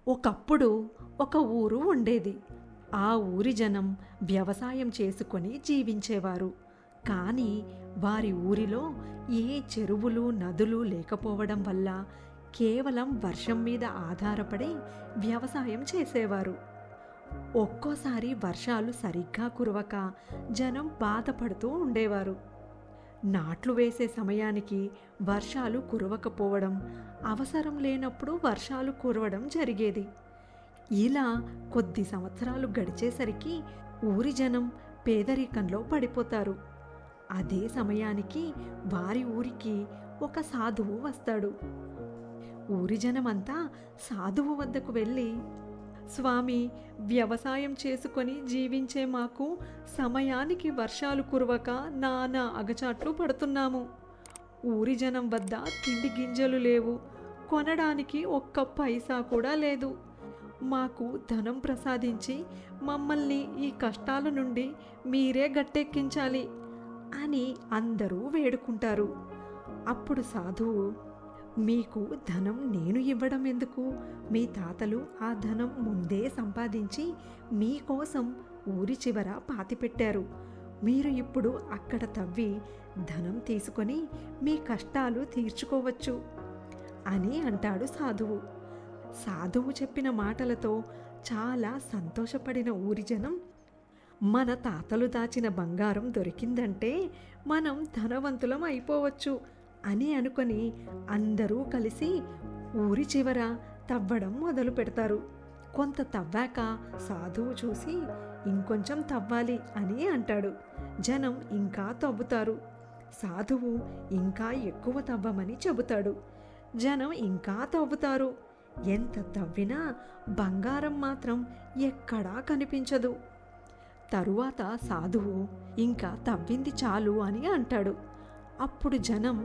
ఒకప్పుడు ఒక ఊరు ఉండేది. ఆ ఊరి జనం వ్యవసాయం చేసుకొని జీవించేవారు. కానీ వారి ఊరిలో ఏ చెరువులు, నదులు లేకపోవడం వల్ల కేవలం వర్షం మీద ఆధారపడి వ్యవసాయం చేసేవారు. ఒక్కోసారి వర్షాలు సరిగ్గా కురవక జనం బాధపడుతూ ఉండేవారు. నాట్లు వేసే సమయానికి వర్షాలు కురవకపోవడం, అవసరం లేనప్పుడు వర్షాలు కురవడం జరిగేది. ఇలా కొద్ది సంవత్సరాలు గడిచేసరికి ఊరి జనం పేదరికంలో పడిపోతారు. అదే సమయానికి వారి ఊరికి ఒక సాధువు వస్తాడు. ఊరి జనమంతా సాధువు వద్దకు వెళ్ళి, స్వామి, వ్యవసాయం చేసుకొని జీవించే మాకు సమయానికి వర్షాలు కురవక నానా అగచాట్లు పడుతున్నాము. ఊరి జనం వద్ద తిండి గింజలు లేవు, కొనడానికి ఒక్క పైసా కూడా లేదు. మాకు ధనం ప్రసాదించి మమ్మల్ని ఈ కష్టాల నుండి మీరే గట్టెక్కించాలి అని అందరూ వేడుకుంటారు. అప్పుడు సాధువు, మీకు ధనం నేను ఇవ్వడం ఎందుకు? మీ తాతలు ఆ ధనం ముందే సంపాదించి మీకోసం ఊరి చివర పాతిపెట్టారు. మీరు ఇప్పుడు అక్కడ తవ్వి ధనం తీసుకొని మీ కష్టాలు తీర్చుకోవచ్చు అని అంటాడు సాధువు. సాధువు చెప్పిన మాటలతో చాలా సంతోషపడిన ఊరి జనం, మన తాతలు దాచిన బంగారం దొరికిందంటే మనం ధనవంతులం అయిపోవచ్చు అని అనుకొని అందరూ కలిసి ఊరి చివర తవ్వడం మొదలు పెడతారు. కొంత తవ్వాక సాధువు చూసి ఇంకొంచెం తవ్వాలి అని అంటాడు. జనం ఇంకా తవ్వుతారు. సాధువు ఇంకా ఎక్కువ తవ్వమని చెబుతాడు. జనం ఇంకా తవ్వుతారు. ఎంత తవ్వినా బంగారం మాత్రం ఎక్కడా కనిపించదు. తరువాత సాధువు ఇంకా తవ్వింది చాలు అని అంటాడు. అప్పుడు జనం,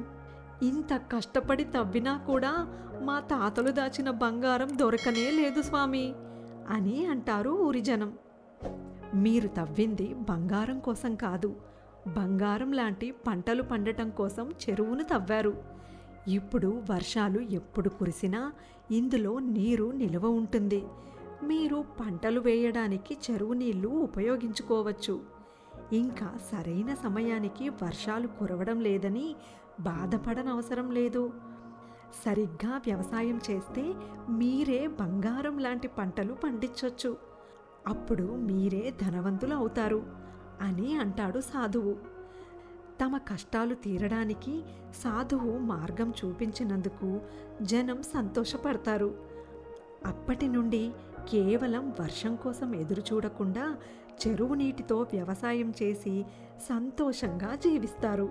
ఇంత కష్టపడి తవ్వినా కూడా మా తాతలు దాచిన బంగారం దొరకనే లేదు స్వామి అని అంటారు ఊరి జనం. మీరు తవ్వింది బంగారం కోసం కాదు, బంగారం లాంటి పంటలు పండటం కోసం చెరువును తవ్వారు. ఇప్పుడు వర్షాలు ఎప్పుడు కురిసినా ఇందులో నీరు నిల్వ ఉంటుంది. మీరు పంటలు వేయడానికి చెరువు నీళ్లు ఉపయోగించుకోవచ్చు. ఇంకా సరైన సమయానికి వర్షాలు కురవడం లేదని బాధపడనవసరం లేదు. సరిగ్గా వ్యవసాయం చేస్తే మీరే బంగారం లాంటి పంటలు పండించొచ్చు. అప్పుడు మీరే ధనవంతులు అవుతారు అని అంటాడు సాధువు. తమ కష్టాలు తీరడానికి సాధువు మార్గం చూపించినందుకు జనం సంతోషపడతారు. అప్పటి నుండి కేవలం వర్షం కోసం ఎదురు చూడకుండా చెరువు నీటితో వ్యవసాయం చేసి సంతోషంగా జీవిస్తారు.